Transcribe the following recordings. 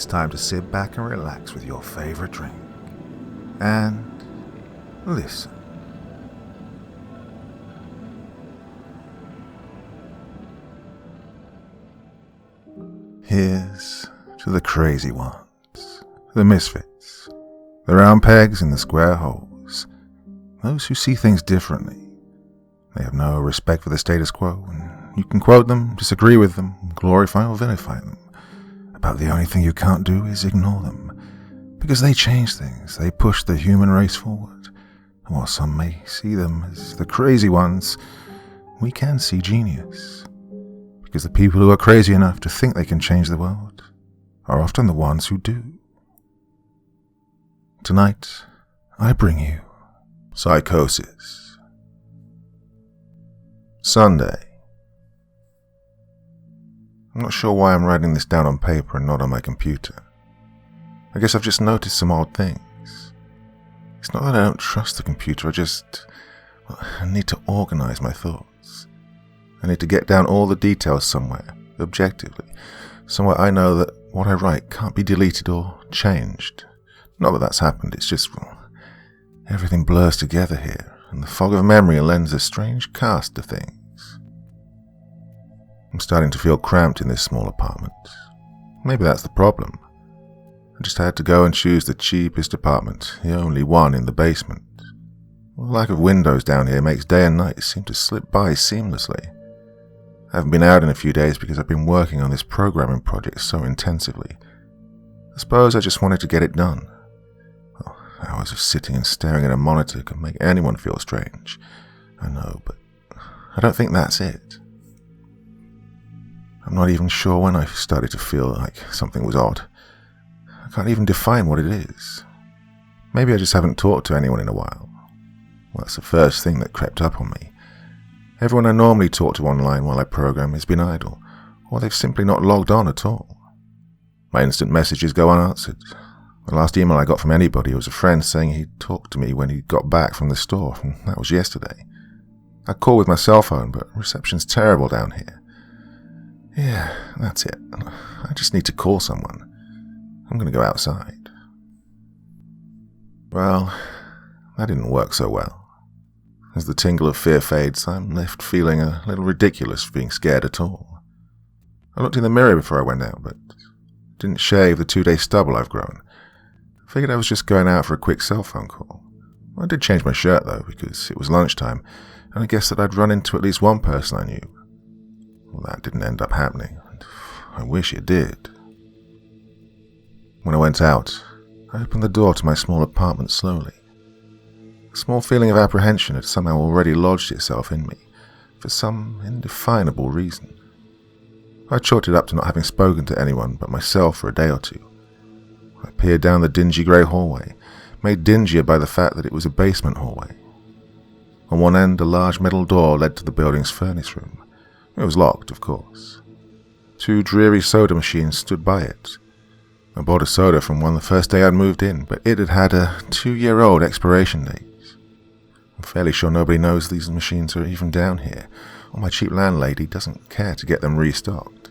it's time to sit back and relax with your favorite drink. And listen. Here's to the crazy ones, the misfits, the round pegs in the square holes, those who see things differently. They have no respect for the status quo, and you can quote them, disagree with them, glorify or vilify them. About the only thing you can't do is ignore them, because they change things, they push the human race forward. And while some may see them as the crazy ones, we can see genius. Because the people who are crazy enough to think they can change the world are often the ones who do. Tonight, I bring you Psychosis. Sunday. I'm not sure why I'm writing this down on paper and not on my computer. I guess I've just noticed some odd things. It's not that I don't trust the computer, I need to organize my thoughts. I need to get down all the details somewhere, objectively, somewhere I know that what I write can't be deleted or changed. Not that that's happened, it's just, everything blurs together here, and the fog of memory lends a strange cast to things. I'm starting to feel cramped in this small apartment. Maybe that's the problem. I just had to go and choose the cheapest apartment, the only one in the basement. The lack of windows down here makes day and night seem to slip by seamlessly. I haven't been out in a few days because I've been working on this programming project so intensively. I suppose I just wanted to get it done. Well, hours of sitting and staring at a monitor can make anyone feel strange. I know, but I don't think that's it. I'm not even sure when I started to feel like something was odd. I can't even define what it is. Maybe I just haven't talked to anyone in a while. Well, that's the first thing that crept up on me. Everyone I normally talk to online while I program has been idle, or they've simply not logged on at all. My instant messages go unanswered. The last email I got from anybody was a friend saying he'd talked to me when he got back from the store, and that was yesterday. I call with my cell phone, but reception's terrible down here. Yeah, that's it. I just need to call someone. I'm going to go outside. Well, that didn't work so well. As the tingle of fear fades, I'm left feeling a little ridiculous for being scared at all. I looked in the mirror before I went out, but didn't shave the 2-day stubble I've grown. I figured I was just going out for a quick cell phone call. I did change my shirt though, because it was lunchtime, and I guessed that I'd run into at least one person I knew. Well, that didn't end up happening, and I wish it did. When I went out, I opened the door to my small apartment slowly. A small feeling of apprehension had somehow already lodged itself in me, for some indefinable reason. I chalked it up to not having spoken to anyone but myself for a day or two. I peered down the dingy grey hallway, made dingier by the fact that it was a basement hallway. On one end, a large metal door led to the building's furnace room. It was locked, of course. 2 dreary soda machines stood by it. I bought a soda from one the first day I'd moved in, but it had had a 2-year-old expiration date. I'm fairly sure nobody knows these machines are even down here, or my cheap landlady doesn't care to get them restocked.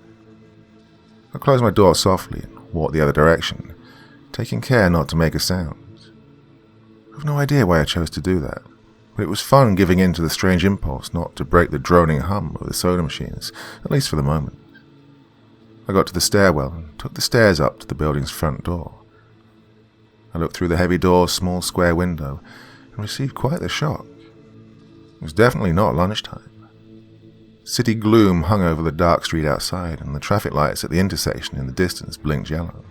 I closed my door softly and walked the other direction, taking care not to make a sound. I've no idea why I chose to do that, but it was fun giving in to the strange impulse not to break the droning hum of the soda machines, at least for the moment. I got to the stairwell and took the stairs up to the building's front door. I looked through the heavy door's small square window and received quite the shock. It was definitely not lunchtime. City gloom hung over the dark street outside, and the traffic lights at the intersection in the distance blinked yellow.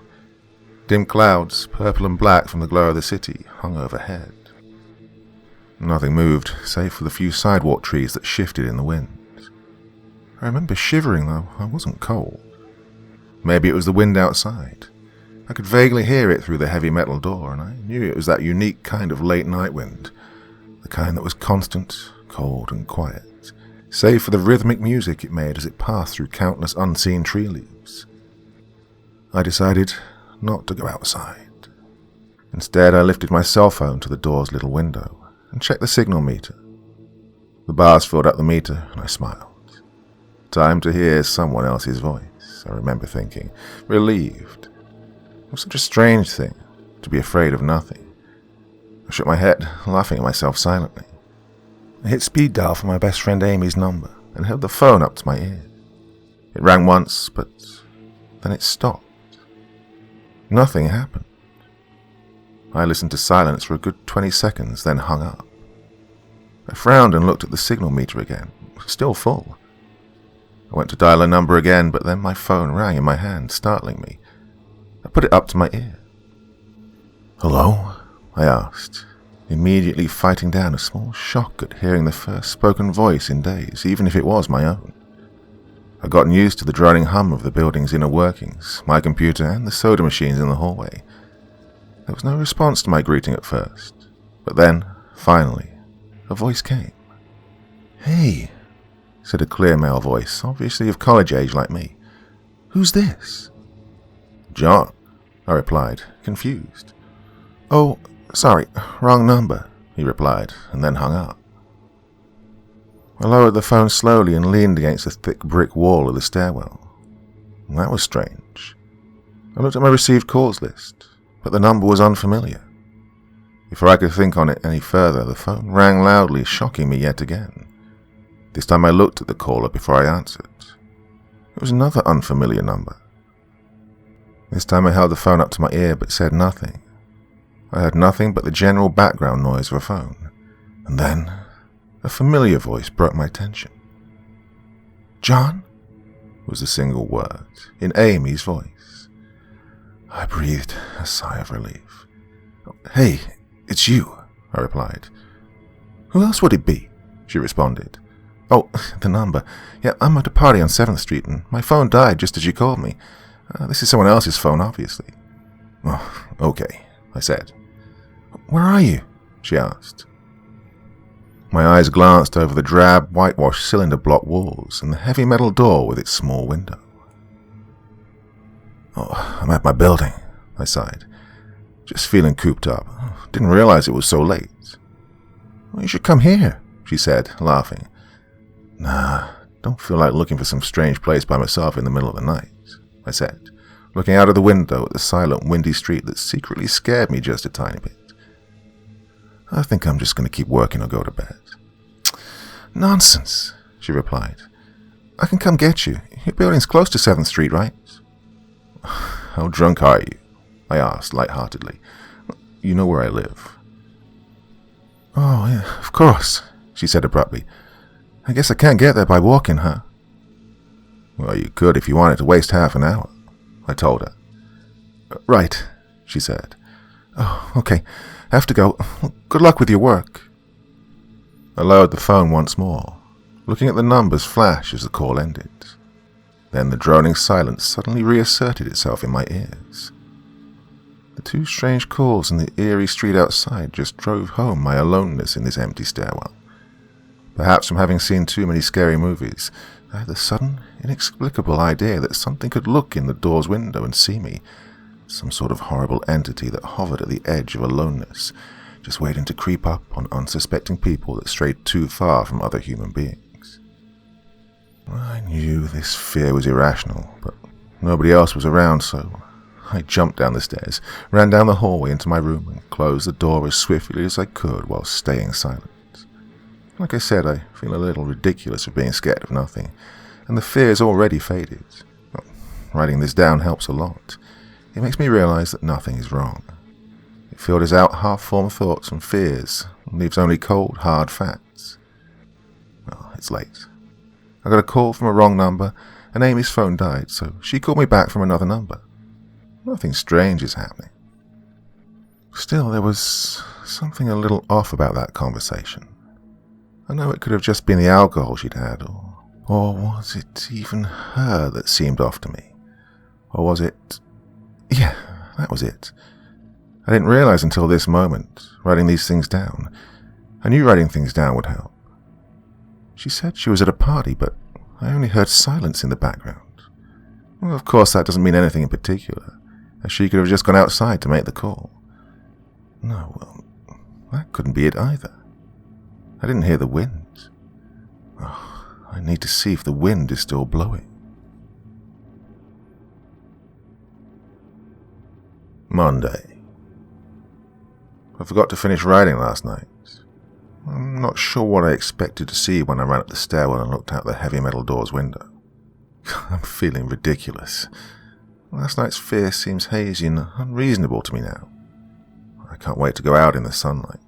Dim clouds, purple and black from the glow of the city, hung overhead. Nothing moved, save for the few sidewalk trees that shifted in the wind. I remember shivering, though I wasn't cold. Maybe it was the wind outside. I could vaguely hear it through the heavy metal door, and I knew it was that unique kind of late-night wind, the kind that was constant, cold and quiet, save for the rhythmic music it made as it passed through countless unseen tree leaves. I decided not to go outside. Instead, I lifted my cell phone to the door's little window and checked the signal meter. The bars filled up the meter, and I smiled. Time to hear someone else's voice, I remember thinking, relieved. It was such a strange thing, to be afraid of nothing. I shook my head, laughing at myself silently. I hit speed dial for my best friend Amy's number and held the phone up to my ear. It rang once, but then it stopped. Nothing happened. I listened to silence for a good 20 seconds, then hung up. I frowned and looked at the signal meter again, still full. I went to dial a number again, but then my phone rang in my hand, startling me. I put it up to my ear. "Hello?" I asked, immediately fighting down a small shock at hearing the first spoken voice in days, even if it was my own. I'd gotten used to the droning hum of the building's inner workings, my computer, and the soda machines in the hallway. There was no response to my greeting at first, but then, finally, a voice came. "Hey," said a clear male voice, obviously of college age like me. "Who's this?" "John," I replied, confused. "Oh, sorry, wrong number," he replied, and then hung up. I lowered the phone slowly and leaned against the thick brick wall of the stairwell. That was strange. I looked at my received calls list, but the number was unfamiliar. Before I could think on it any further, the phone rang loudly, shocking me yet again. This time I looked at the caller before I answered. It was another unfamiliar number. This time I held the phone up to my ear but said nothing. I heard nothing but the general background noise of a phone. And then a familiar voice broke my tension. "John?" was the single word, in Amy's voice. I breathed a sigh of relief. "Hey, it's you," I replied. "Who else would it be?" she responded. "Oh, the number. Yeah, I'm at a party on 7th Street and my phone died just as you called me. This is someone else's phone, obviously." "Oh, okay," I said. "Where are you?" she asked. My eyes glanced over the drab, whitewashed cylinder block walls and the heavy metal door with its small window. "Oh, I'm at my building," I sighed. "Just feeling cooped up. Didn't realize it was so late." "Well, you should come here," she said, laughing. "Nah, don't feel like looking for some strange place by myself in the middle of the night," I said, looking out of the window at the silent, windy street that secretly scared me just a tiny bit. "I think I'm just going to keep working or go to bed." "Nonsense," she replied. "I can come get you. Your building's close to 7th Street, right?" "How drunk are you?" I asked lightheartedly. "You know where I live." "Oh, yeah, of course," she said abruptly. "I guess I can't get there by walking, huh?" "Well, you could if you wanted to waste half an hour," I told her. "Right," she said. "Oh, okay. I have to go. Good luck with your work." I lowered the phone once more, looking at the numbers flash as the call ended. Then the droning silence suddenly reasserted itself in my ears. The two strange calls in the eerie street outside just drove home my aloneness in this empty stairwell. Perhaps from having seen too many scary movies, I had the sudden, inexplicable idea that something could look in the door's window and see me. Some sort of horrible entity that hovered at the edge of aloneness, just waiting to creep up on unsuspecting people that strayed too far from other human beings. I knew this fear was irrational, but nobody else was around, so I jumped down the stairs, ran down the hallway into my room, and closed the door as swiftly as I could while staying silent. Like I said, I feel a little ridiculous for being scared of nothing, and the fear is already faded. Writing this down helps a lot. It makes me realize that nothing is wrong. It filters out half-formed thoughts and fears and leaves only cold, hard facts. Well, it's late. I got a call from a wrong number, and Amy's phone died, so she called me back from another number. Nothing strange is happening. Still, there was something a little off about that conversation. I know it could have just been the alcohol she'd had, or was it even her that seemed off to me? Or was it... Yeah, that was it. I didn't realize until this moment, writing these things down. I knew writing things down would help. She said she was at a party, but I only heard silence in the background. Well, of course, that doesn't mean anything in particular, as she could have just gone outside to make the call. No, well, that couldn't be it either. I didn't hear the wind. Oh, I need to see if the wind is still blowing. Monday. I forgot to finish writing last night. I'm not sure what I expected to see when I ran up the stairwell and looked out the heavy metal door's window. I'm feeling ridiculous. Last night's fear seems hazy and unreasonable to me now. I can't wait to go out in the sunlight.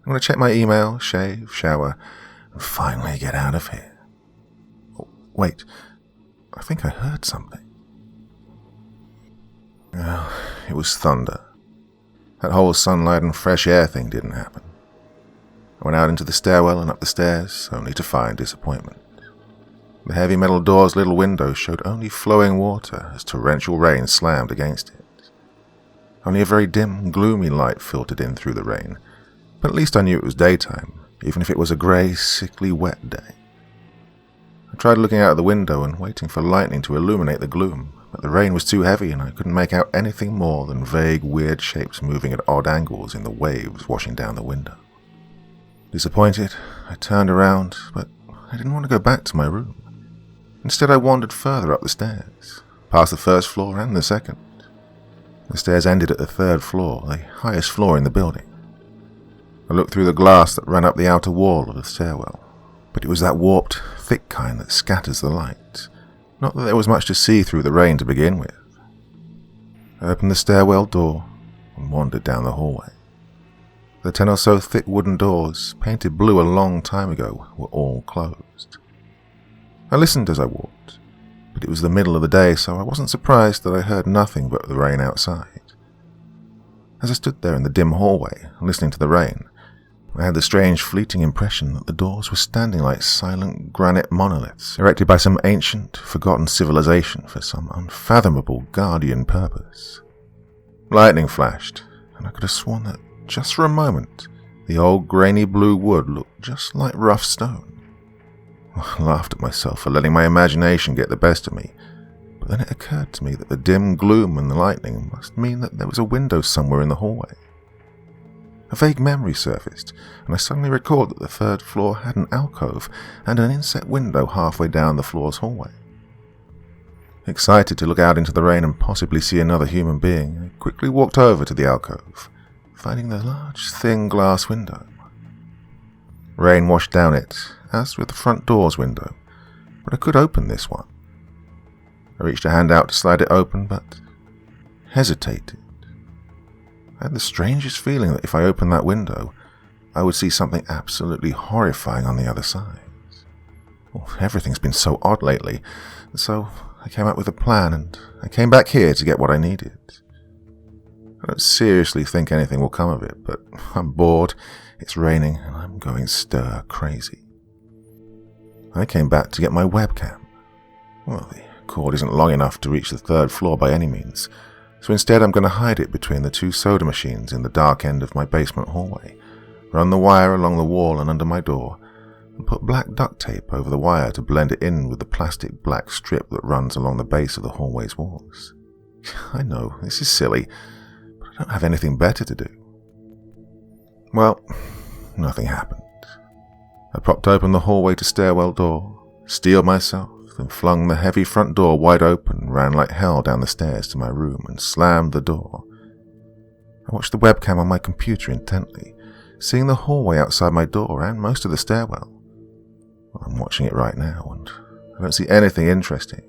I'm going to check my email, shave, shower, and finally get out of here. Oh, wait, I think I heard something. Oh, it was thunder. That whole sunlight and fresh air thing didn't happen. I went out into the stairwell and up the stairs, only to find disappointment. The heavy metal door's little window showed only flowing water as torrential rain slammed against it. Only a very dim, gloomy light filtered in through the rain, but at least I knew it was daytime, even if it was a grey, sickly, wet day. I tried looking out of the window and waiting for lightning to illuminate the gloom, but the rain was too heavy and I couldn't make out anything more than vague, weird shapes moving at odd angles in the waves washing down the window. Disappointed, I turned around, but I didn't want to go back to my room. Instead, I wandered further up the stairs, past the first floor and the second. The stairs ended at the third floor, the highest floor in the building. I looked through the glass that ran up the outer wall of the stairwell, but it was that warped, thick kind that scatters the light. Not that there was much to see through the rain to begin with. I opened the stairwell door and wandered down the hallway. The 10 or so thick wooden doors, painted blue a long time ago, were all closed. I listened as I walked, but it was the middle of the day, so I wasn't surprised that I heard nothing but the rain outside. As I stood there in the dim hallway, listening to the rain, I had the strange, fleeting impression that the doors were standing like silent granite monoliths, erected by some ancient, forgotten civilization for some unfathomable guardian purpose. Lightning flashed, and I could have sworn that, just for a moment, the old grainy blue wood looked just like rough stone. I laughed at myself for letting my imagination get the best of me, but then it occurred to me that the dim gloom and the lightning must mean that there was a window somewhere in the hallway. A vague memory surfaced, and I suddenly recalled that the third floor had an alcove and an inset window halfway down the floor's hallway. Excited to look out into the rain and possibly see another human being, I quickly walked over to the alcove, finding the large, thin glass window. Rain washed down it, as with the front door's window, but I could open this one. I reached a hand out to slide it open, but hesitated. I had the strangest feeling that if I opened that window, I would see something absolutely horrifying on the other side. Well, everything's been so odd lately, so I came up with a plan, and I came back here to get what I needed. I don't seriously think anything will come of it, but I'm bored, it's raining, and I'm going stir crazy. I came back to get my webcam. Well, the cord isn't long enough to reach the third floor by any means, so instead I'm going to hide it between the 2 soda machines in the dark end of my basement hallway, run the wire along the wall and under my door, and put black duct tape over the wire to blend it in with the plastic black strip that runs along the base of the hallway's walls. I know, this is silly, but I don't have anything better to do. Well, nothing happened. I propped open the hallway to stairwell door, steeled myself, then flung the heavy front door wide open, ran like hell down the stairs to my room and slammed the door. I watched the webcam on my computer intently, seeing the hallway outside my door and most of the stairwell. I'm watching it right now, and I don't see anything interesting.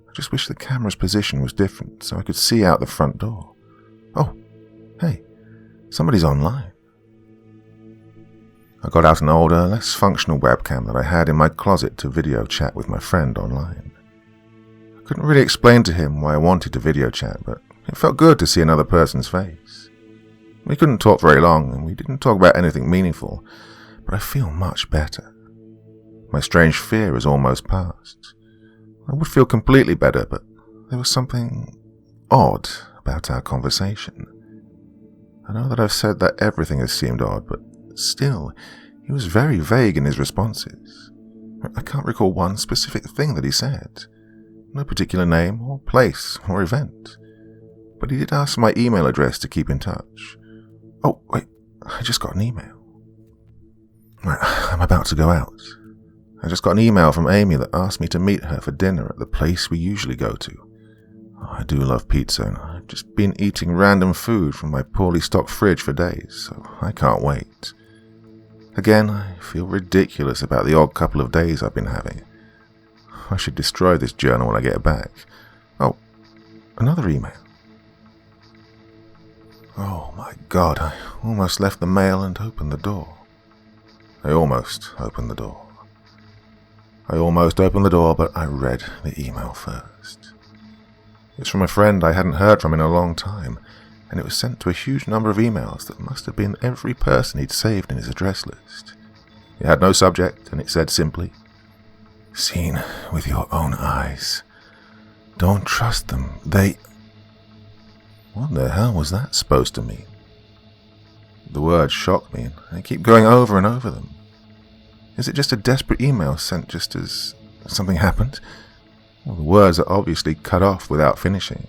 I just wish the camera's position was different so I could see out the front door. Oh, hey, somebody's online. I got out an older, less functional webcam that I had in my closet to video chat with my friend online. I couldn't really explain to him why I wanted to video chat, but it felt good to see another person's face. We couldn't talk very long, and we didn't talk about anything meaningful, but I feel much better. My strange fear is almost past. I would feel completely better, but there was something odd about our conversation. I know that I've said that everything has seemed odd, but still, he was very vague in his responses. I can't recall one specific thing that he said. No particular name or place or event. But he did ask for my email address to keep in touch. Oh, wait, I just got an email. I'm about to go out. I just got an email from Amy that asked me to meet her for dinner at the place we usually go to. I do love pizza, and I I've just been eating random food from my poorly stocked fridge for days, so I can't wait. Again, I feel ridiculous about the odd couple of days I've been having. I should destroy this journal when I get it back. Oh, another email. Oh my God, I almost left the mail and opened the door. I almost opened the door, but I read the email first. It's from a friend I hadn't heard from in a long time, and it was sent to a huge number of emails that must have been every person he'd saved in his address list. It had no subject, and it said simply, "Seen with your own eyes. Don't trust them. They..." What the hell was that supposed to mean? The words shocked me, and I keep going over and over them. Is it just a desperate email sent just as something happened? Well, the words are obviously cut off without finishing.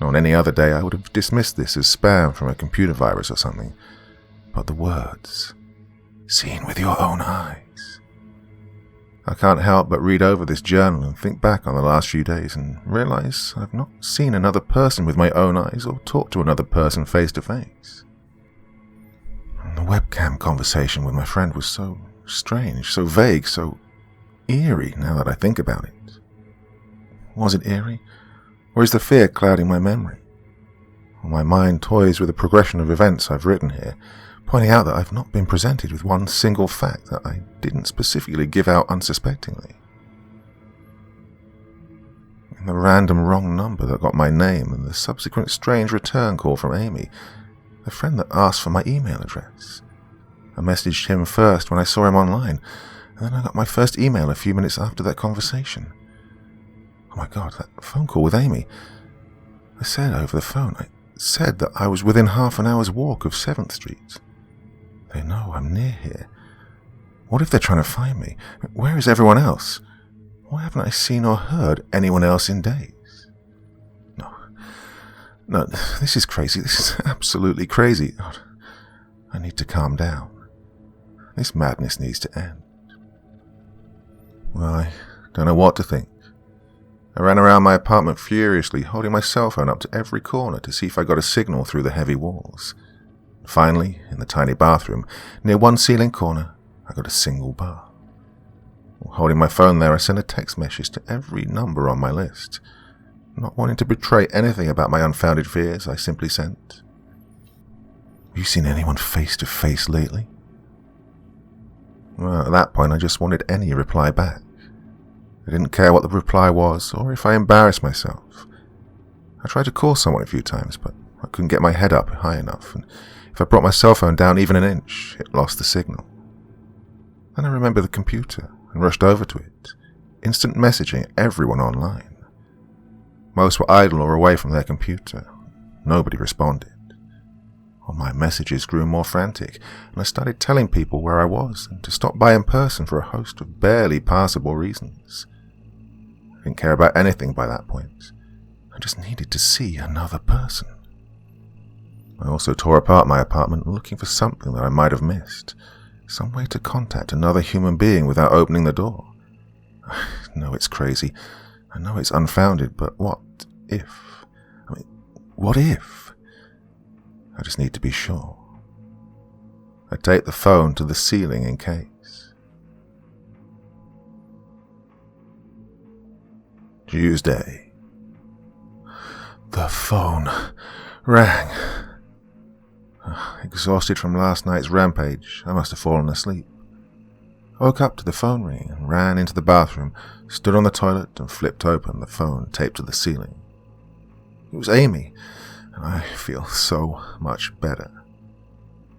On any other day, I would have dismissed this as spam from a computer virus or something. But the words, "Seen with your own eyes." I can't help but read over this journal and think back on the last few days and realize I've not seen another person with my own eyes or talked to another person face to face. The webcam conversation with my friend was so strange, so vague, so eerie now that I think about it. Was it eerie? Or is the fear clouding my memory? My mind toys with the progression of events I've written here, pointing out that I've not been presented with one single fact that I didn't specifically give out unsuspectingly. And the random wrong number that got my name and the subsequent strange return call from Amy, the friend that asked for my email address. I messaged him first when I saw him online, and then I got my first email a few minutes after that conversation. Oh my God, that phone call with Amy. I said over the phone, I said that I was within half an hour's walk of 7th Street. They know I'm near here. What if they're trying to find me? Where is everyone else? Why haven't I seen or heard anyone else in days? No, this is crazy. This is absolutely crazy. God, I need to calm down. This madness needs to end. Well, I don't know what to think. I ran around my apartment furiously, holding my cell phone up to every corner to see if I got a signal through the heavy walls. Finally, in the tiny bathroom, near one ceiling corner, I got a single bar. Holding my phone there, I sent a text message to every number on my list. Not wanting to betray anything about my unfounded fears, I simply sent, "Have you seen anyone face to face lately?" Well, at that point, I just wanted any reply back. I didn't care what the reply was, or if I embarrassed myself. I tried to call someone a few times, but I couldn't get my head up high enough, and if I brought my cell phone down even an inch, it lost the signal. Then I remembered the computer and rushed over to it, instant messaging everyone online. Most were idle or away from their computer. Nobody responded. All my messages grew more frantic, and I started telling people where I was and to stop by in person for a host of barely passable reasons. I didn't care about anything by that point. I just needed to see another person. I also tore apart my apartment looking for something that I might have missed, some way to contact another human being without opening the door. I know it's crazy. I know it's unfounded, but what if? What if? I just need to be sure. I taped the phone to the ceiling in case. Tuesday. The phone rang. Exhausted from last night's rampage, I must have fallen asleep. I woke up to the phone ringing and ran into the bathroom, stood on the toilet and flipped open the phone taped to the ceiling. It was Amy, and I feel so much better.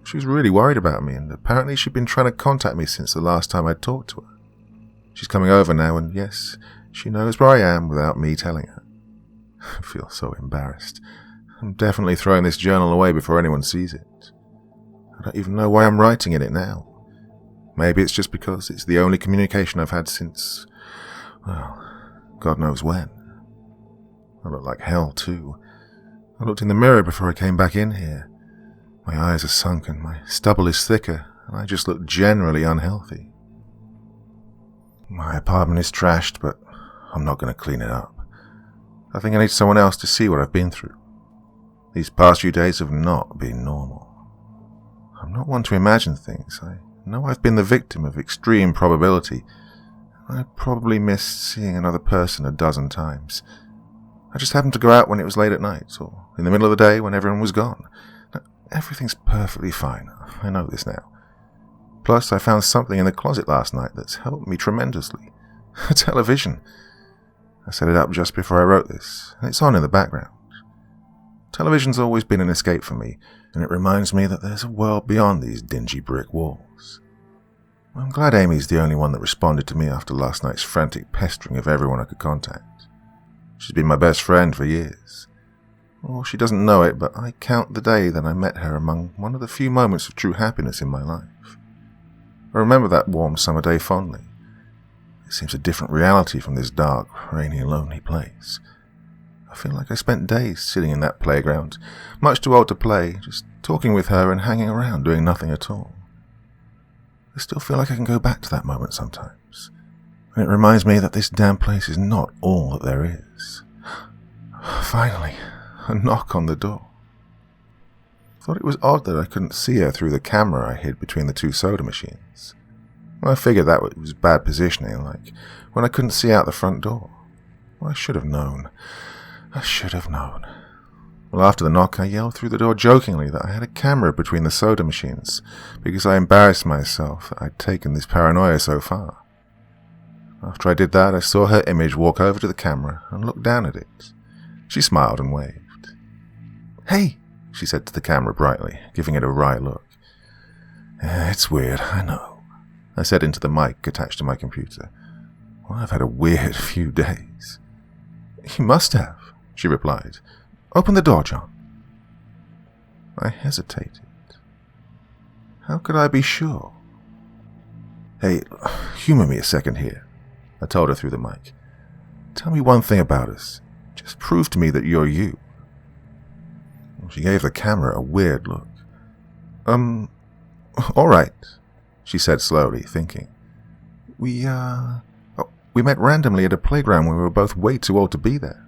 She was really worried about me, and apparently she'd been trying to contact me since the last time I'd talked to her. She's coming over now, and yes, she knows where I am without me telling her. I feel so embarrassed. I'm definitely throwing this journal away before anyone sees it. I don't even know why I'm writing in it now. Maybe it's just because it's the only communication I've had since, well, God knows when. I look like hell, too. I looked in the mirror before I came back in here. My eyes are sunken, my stubble is thicker, and I just look generally unhealthy. My apartment is trashed, but I'm not going to clean it up. I think I need someone else to see what I've been through. These past few days have not been normal. I'm not one to imagine things. I know I've been the victim of extreme probability. I probably missed seeing another person a dozen times. I just happened to go out when it was late at night, or in the middle of the day when everyone was gone. Now, everything's perfectly fine. I know this now. Plus, I found something in the closet last night that's helped me tremendously. A television. I set it up just before I wrote this, and it's on in the background. Television's always been an escape for me, and it reminds me that there's a world beyond these dingy brick walls. I'm glad Amy's the only one that responded to me after last night's frantic pestering of everyone I could contact. She's been my best friend for years. Well, she doesn't know it, but I count the day that I met her among one of the few moments of true happiness in my life. I remember that warm summer day fondly. It seems a different reality from this dark, rainy, lonely place. I feel like I spent days sitting in that playground, much too old to play, just talking with her and hanging around doing nothing at all. I still feel like I can go back to that moment sometimes, and it reminds me that this damn place is not all that there is. Finally, a knock on the door. I thought it was odd that I couldn't see her through the camera I hid between the two soda machines. I figured that was bad positioning, like when I couldn't see out the front door. Well, I should have known. I should have known. Well, after the knock, I yelled through the door jokingly that I had a camera between the soda machines because I embarrassed myself that I'd taken this paranoia so far. After I did that, I saw her image walk over to the camera and look down at it. She smiled and waved. "Hey," she said to the camera brightly, giving it a wry look. "It's weird, I know," I said into the mic attached to my computer. "Well, I've had a weird few days." "You must have," she replied. "Open the door, John." I hesitated. How could I be sure? "Hey, humor me a second here," I told her through the mic. "Tell me one thing about us. Just prove to me that you're you." She gave the camera a weird look. All right," she said slowly, thinking. We met randomly at a playground when we were both way too old to be there."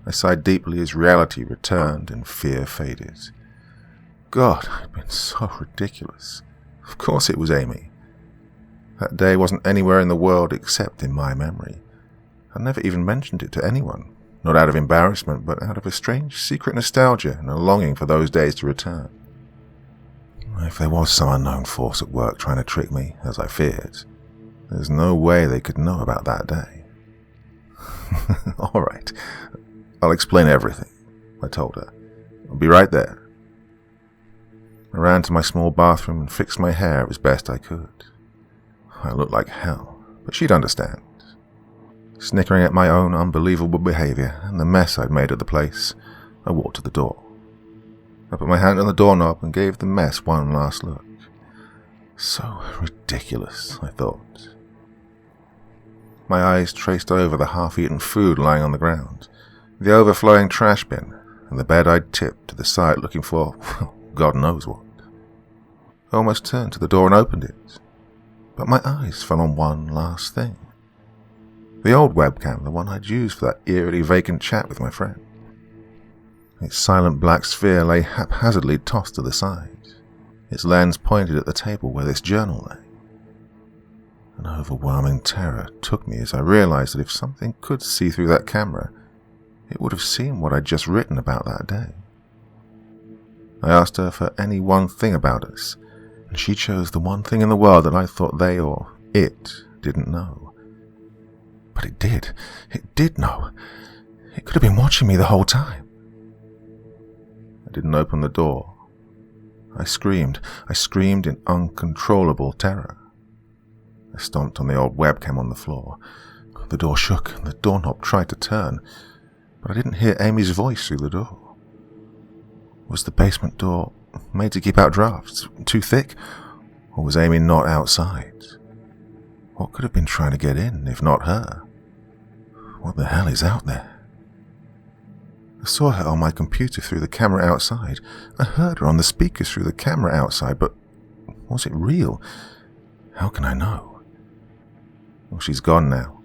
I sighed deeply as reality returned and fear faded. God, I'd been so ridiculous. Of course it was Amy. That day wasn't anywhere in the world except in my memory. I never even mentioned it to anyone, not out of embarrassment, but out of a strange secret nostalgia and a longing for those days to return. If there was some unknown force at work trying to trick me, as I feared, there's no way they could know about that day. "All right, I'll explain everything," I told her. "I'll be right there." I ran to my small bathroom and fixed my hair as best I could. I looked like hell, but she'd understand. Snickering at my own unbelievable behavior and the mess I'd made of the place, I walked to the door. I put my hand on the doorknob and gave the mess one last look. So ridiculous, I thought. My eyes traced over the half-eaten food lying on the ground, the overflowing trash bin, and the bed I'd tipped to the side looking for, well, God knows what. I almost turned to the door and opened it, but my eyes fell on one last thing. The old webcam, the one I'd used for that eerily vacant chat with my friend. Its silent black sphere lay haphazardly tossed to the side, its lens pointed at the table where this journal lay. An overwhelming terror took me as I realized that if something could see through that camera, it would have seen what I'd just written about that day. I asked her for any one thing about us, and she chose the one thing in the world that I thought they or it didn't know. But it did. It did know. It could have been watching me the whole time. I didn't open the door. I screamed. I screamed in uncontrollable terror. I stomped on the old webcam on the floor. The door shook and the doorknob tried to turn, but I didn't hear Amy's voice through the door. Was the basement door made to keep out drafts, too thick, or was Amy not outside? What could have been trying to get in, if not her? What the hell is out there? I saw her on my computer through the camera outside. I heard her on the speakers through the camera outside, but was it real? How can I know? Well, she's gone now.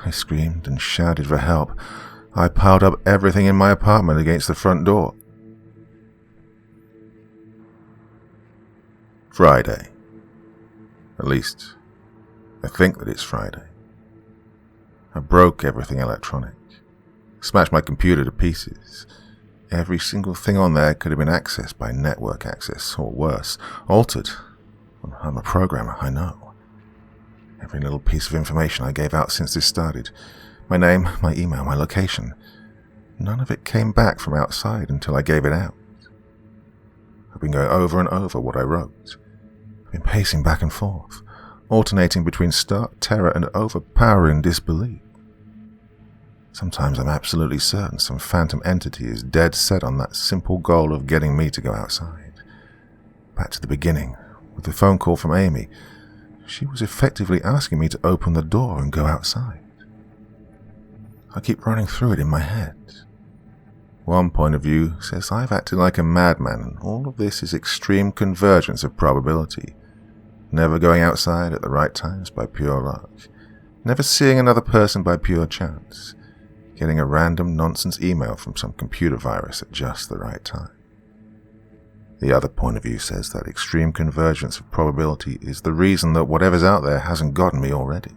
I screamed and shouted for help. I piled up everything in my apartment against the front door. Friday. At least, I think that it's Friday. I broke everything electronic, smashed my computer to pieces. Every single thing on there could have been accessed by network access, or worse, altered. I'm a programmer, I know. Every little piece of information I gave out since this started, my name, my email, my location, none of it came back from outside until I gave it out. I've been going over and over what I wrote. I've been pacing back and forth, alternating between stark terror and overpowering disbelief. Sometimes I'm absolutely certain some phantom entity is dead set on that simple goal of getting me to go outside. Back to the beginning, with the phone call from Amy, she was effectively asking me to open the door and go outside. I keep running through it in my head. One point of view says I've acted like a madman, and all of this is extreme convergence of probability. Never going outside at the right times by pure luck. Never seeing another person by pure chance. Getting a random nonsense email from some computer virus at just the right time. The other point of view says that extreme convergence of probability is the reason that whatever's out there hasn't gotten me already.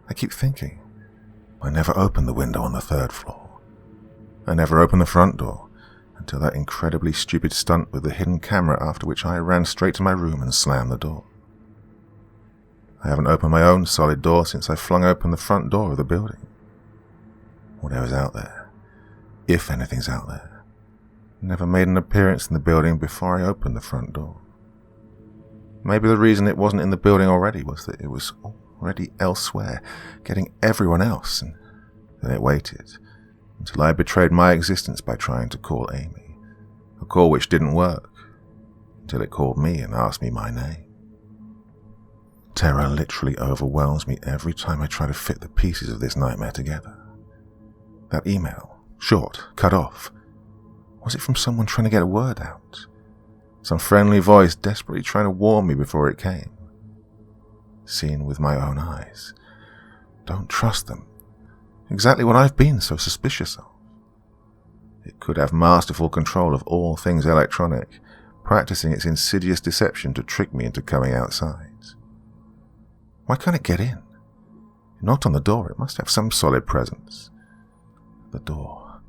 I keep thinking, I never opened the window on the 3rd floor. I never opened the front door until that incredibly stupid stunt with the hidden camera, after which I ran straight to my room and slammed the door. I haven't opened my own solid door since I flung open the front door of the building. Whatever's out there, if anything's out there, never made an appearance in the building before I opened the front door. Maybe the reason it wasn't in the building already was that it was already elsewhere, getting everyone else, and then it waited until I betrayed my existence by trying to call Amy, a call which didn't work, until it called me and asked me my name. Terror literally overwhelms me every time I try to fit the pieces of this nightmare together. That email, short, cut off. Was it from someone trying to get a word out? Some friendly voice desperately trying to warn me before it came? Seen with my own eyes. Don't trust them. Exactly what I've been so suspicious of. It could have masterful control of all things electronic, practicing its insidious deception to trick me into coming outside. Why can't it get in? It knocked on the door. It must have some solid presence. The door.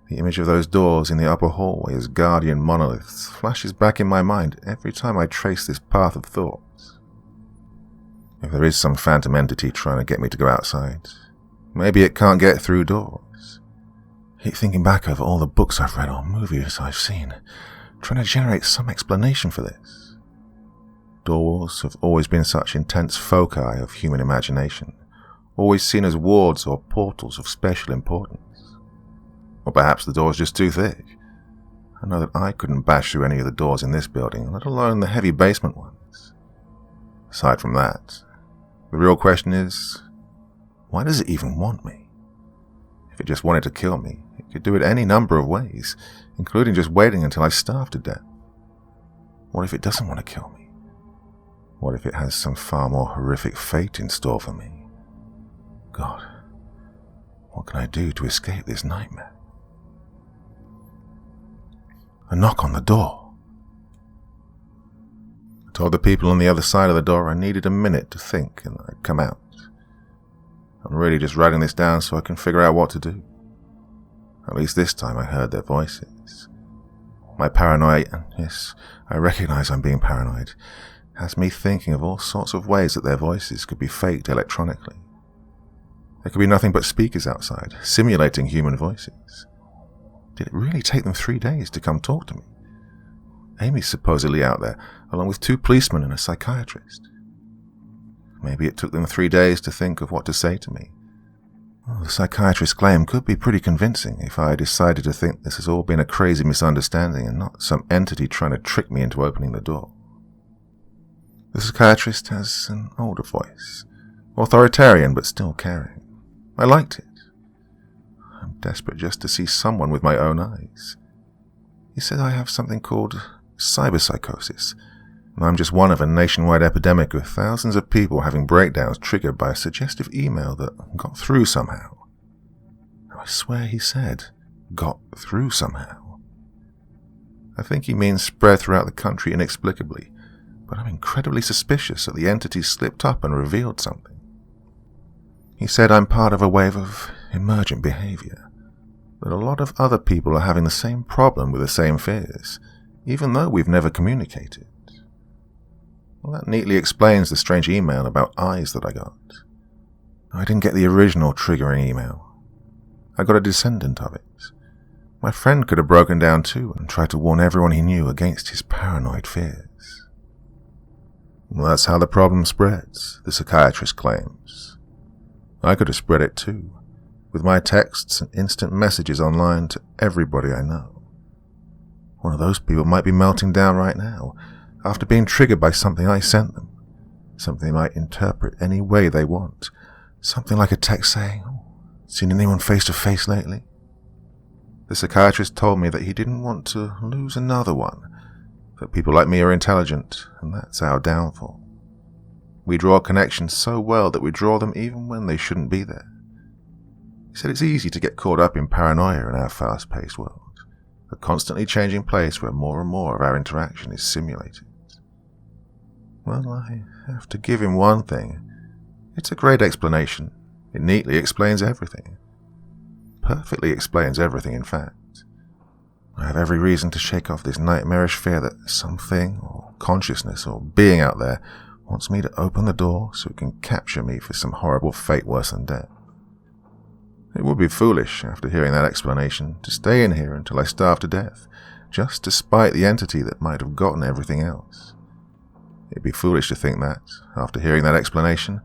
The image of those doors in the upper hallway as guardian monoliths flashes back in my mind every time I trace this path of thoughts. If there is some phantom entity trying to get me to go outside, maybe it can't get through doors. I keep thinking back over all the books I've read or movies I've seen, trying to generate some explanation for this. Doors have always been such intense foci of human imagination, always seen as wards or portals of special importance. Or perhaps the door's just too thick. I know that I couldn't bash through any of the doors in this building, let alone the heavy basement ones. Aside from that, the real question is, why does it even want me? If it just wanted to kill me, it could do it any number of ways, including just waiting until I starve to death. What if it doesn't want to kill me? What if it has some far more horrific fate in store for me? God, what can I do to escape this nightmare? A knock on the door. I told the people on the other side of the door I needed a minute to think and I'd come out. I'm really just writing this down so I can figure out what to do. At least this time I heard their voices. My paranoia, and yes, I recognize I'm being paranoid, has me thinking of all sorts of ways that their voices could be faked electronically. There could be nothing but speakers outside, simulating human voices. Did it really take them 3 days to come talk to me? Amy's supposedly out there, along with 2 policemen and a psychiatrist. Maybe it took them 3 days to think of what to say to me. Well, the psychiatrist's claim could be pretty convincing if I decided to think this has all been a crazy misunderstanding and not some entity trying to trick me into opening the door. The psychiatrist has an older voice, authoritarian but still caring. I liked it. I'm desperate just to see someone with my own eyes. He said I have something called Psychosis, and I'm just one of a nationwide epidemic of thousands of people having breakdowns triggered by a suggestive email that got through somehow. swear he said, got through somehow. I think he means spread throughout the country inexplicably, but I'm incredibly suspicious that the entity slipped up and revealed something. He said I'm part of a wave of emergent behavior, that a lot of other people are having the same problem with the same fears, even though we've never communicated. Well, that neatly explains the strange email about eyes that I got. I didn't get the original triggering email. I got a descendant of it. My friend could have broken down too and tried to warn everyone he knew against his paranoid fears. Well, that's how the problem spreads, the psychiatrist claims. I could have spread it too, with my texts and instant messages online to everybody I know. One of those people might be melting down right now, after being triggered by something I sent them, something they might interpret any way they want, something like a text saying, "Oh, seen anyone face to face lately?" The psychiatrist told me that he didn't want to lose another one, that people like me are intelligent, and that's our downfall. We draw connections so well that we draw them even when they shouldn't be there. He said it's easy to get caught up in paranoia in our fast-paced world, a constantly changing place where more and more of our interaction is simulated. Well, I have to give him one thing. It's a great explanation. It neatly explains everything. Perfectly explains everything, in fact. I have every reason to shake off this nightmarish fear that something, or consciousness, or being out there wants me to open the door so it can capture me for some horrible fate worse than death. It would be foolish, after hearing that explanation, to stay in here until I starve to death, just to spite the entity that might have gotten everything else. It'd be foolish to think that, after hearing that explanation,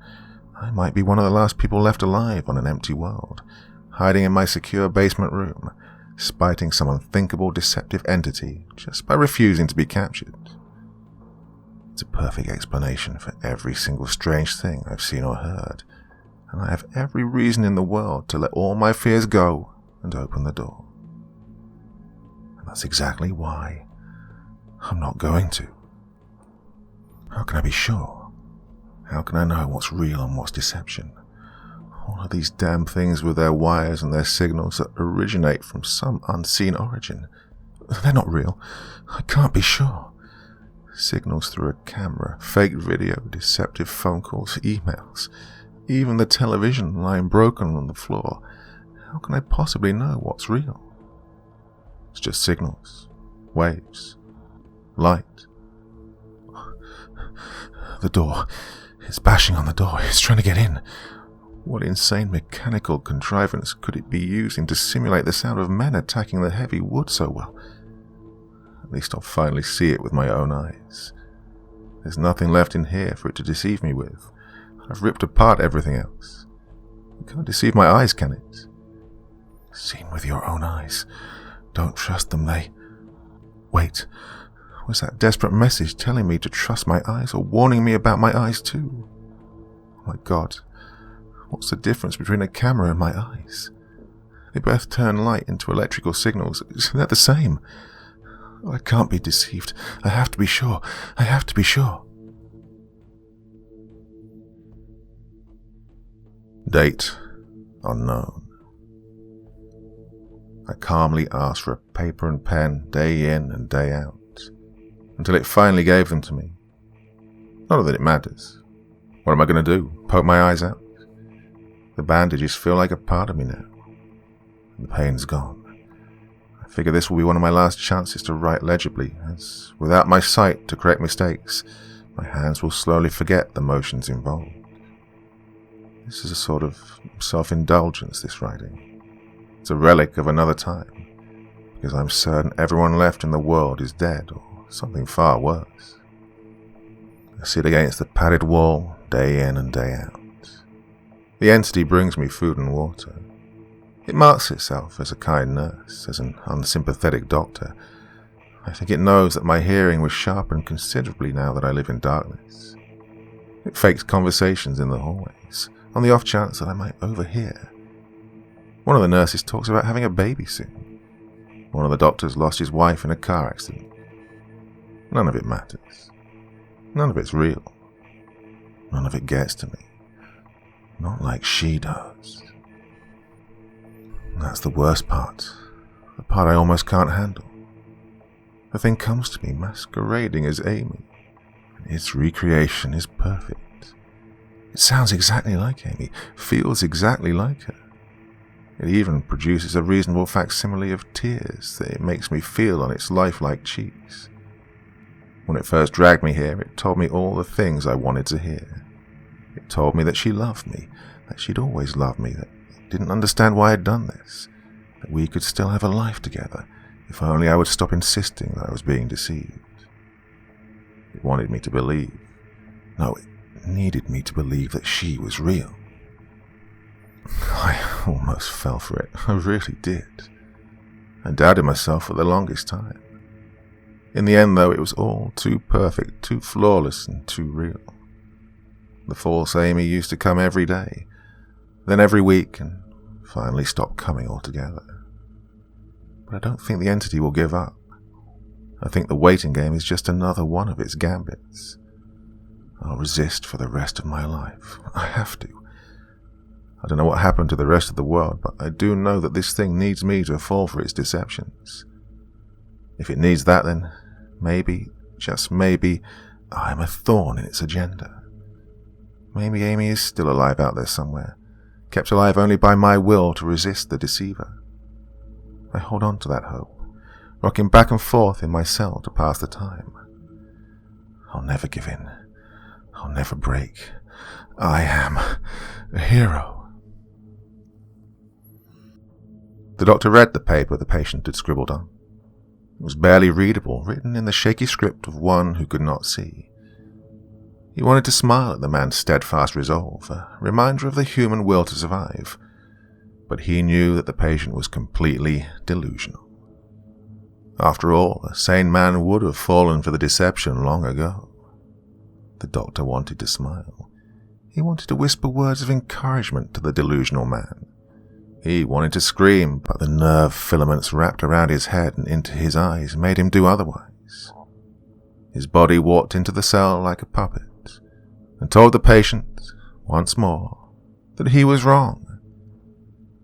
I might be one of the last people left alive on an empty world, hiding in my secure basement room, spiting some unthinkable deceptive entity just by refusing to be captured. It's a perfect explanation for every single strange thing I've seen or heard, and I have every reason in the world to let all my fears go and open the door. And that's exactly why I'm not going to. How can I be sure? How can I know what's real and what's deception? All of these damn things with their wires and their signals that originate from some unseen origin. They're not real. I can't be sure. Signals through a camera, fake video, deceptive phone calls, emails, even the television lying broken on the floor. How can I possibly know what's real? It's just signals, waves, light. The door. It's bashing on the door. It's trying to get in. What insane mechanical contrivance could it be using to simulate the sound of men attacking the heavy wood so well? At least I'll finally see it with my own eyes. There's nothing left in here for it to deceive me with. I've ripped apart everything else. It can't deceive my eyes, can it? Seen with your own eyes. Don't trust them, Wait. Was that desperate message telling me to trust my eyes or warning me about my eyes too? Oh my God. What's the difference between a camera and my eyes? They both turn light into electrical signals. Isn't that the same? I can't be deceived. I have to be sure. I have to be sure. Date unknown. I calmly asked for a paper and pen day in and day out, until it finally gave them to me. Not that it matters. What am I going to do? Poke my eyes out? The bandages feel like a part of me now. The pain's gone. I figure this will be one of my last chances to write legibly, as without my sight to correct mistakes, my hands will slowly forget the motions involved. This is a sort of self-indulgence, this writing. It's a relic of another time, because I'm certain everyone left in the world is dead or something far worse. I sit against the padded wall day in and day out. The entity brings me food and water. It marks itself as a kind nurse, as an unsympathetic doctor. I think it knows that my hearing was sharpened considerably now that I live in darkness. It fakes conversations in the hallways, on the off chance that I might overhear. One of the nurses talks about having a baby soon. One of the doctors lost his wife in a car accident. None of it matters. None of it's real. None of it gets to me. Not like she does. That's the worst part. The part I almost can't handle. The thing comes to me masquerading as Amy. Its recreation is perfect. It sounds exactly like Amy, feels exactly like her. It even produces a reasonable facsimile of tears that it makes me feel on its lifelike cheeks. When it first dragged me here, it told me all the things I wanted to hear. It told me that she loved me, that she'd always loved me, that it didn't understand why I'd done this, that we could still have a life together if only I would stop insisting that I was being deceived. It wanted me to believe. No, it needed me to believe that she was real. I almost fell for it. I really did. I doubted myself for the longest time. In the end, though, it was all too perfect, too flawless, and too real. The false Amy used to come every day, then every week, and finally stopped coming altogether. But I don't think the entity will give up. I think the waiting game is just another one of its gambits. I'll resist for the rest of my life. I have to. I don't know what happened to the rest of the world, but I do know that this thing needs me to fall for its deceptions. If it needs that, then maybe, just maybe, I'm a thorn in its agenda. Maybe Amy is still alive out there somewhere, kept alive only by my will to resist the deceiver. I hold on to that hope, rocking back and forth in my cell to pass the time. I'll never give in. I'll never break. I am a hero. The doctor read the paper the patient had scribbled on. It was barely readable, written in the shaky script of one who could not see. He wanted to smile at the man's steadfast resolve, a reminder of the human will to survive, but he knew that the patient was completely delusional. After all, a sane man would have fallen for the deception long ago. The doctor wanted to smile. He wanted to whisper words of encouragement to the delusional man. He wanted to scream, but the nerve filaments wrapped around his head and into his eyes made him do otherwise. His body walked into the cell like a puppet and told the patient, once more, that he was wrong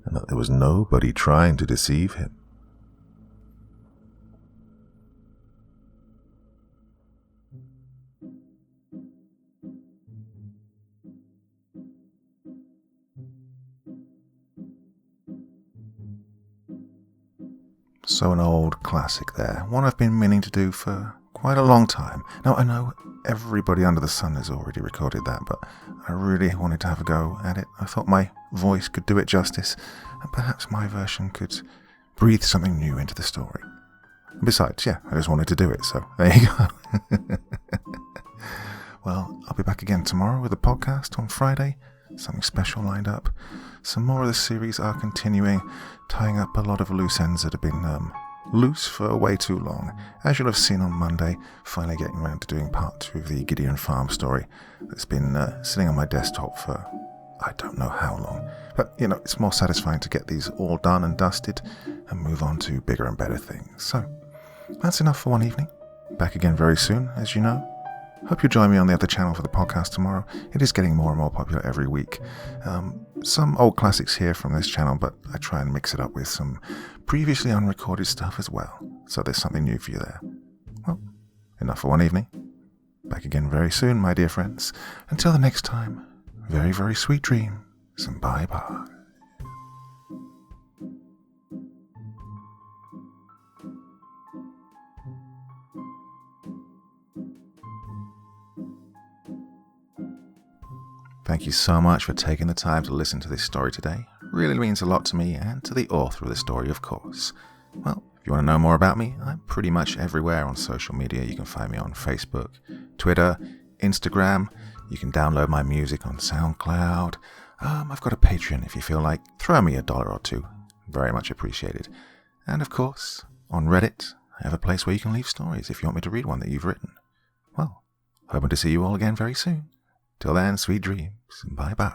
and that there was nobody trying to deceive him. So an old classic there, one I've been meaning to do for quite a long time. Now I know everybody under the sun has already recorded that, but I really wanted to have a go at it. I thought my voice could do it justice, and perhaps my version could breathe something new into the story. Besides, I just wanted to do it, so there you go. Well, I'll be back again tomorrow with a podcast on Friday. Something special lined up. Some more of the series are continuing, tying up a lot of loose ends that have been loose for way too long. As you'll have seen on Monday, finally getting around to doing part 2 of the Gideon Farm story that's been sitting on my desktop for I don't know how long. But, it's more satisfying to get these all done and dusted and move on to bigger and better things. So, that's enough for one evening. Back again very soon, as you know. Hope you'll join me on the other channel for the podcast tomorrow. It is getting more and more popular every week. Some old classics here from this channel, but I try and mix it up with some previously unrecorded stuff as well. So there's something new for you there. Well, enough for one evening. Back again very soon, my dear friends. Until the next time, very, very sweet dreams and bye-bye. Thank you so much for taking the time to listen to this story today. It really means a lot to me and to the author of the story, of course. Well, if you want to know more about me, I'm pretty much everywhere on social media. You can find me on Facebook, Twitter, Instagram. You can download my music on SoundCloud. I've got a Patreon if you feel like. Throw me $1 or $2. Very much appreciated. And of course, on Reddit, I have a place where you can leave stories if you want me to read one that you've written. Well, hoping to see you all again very soon. Till then, sweet dreams, and bye-bye.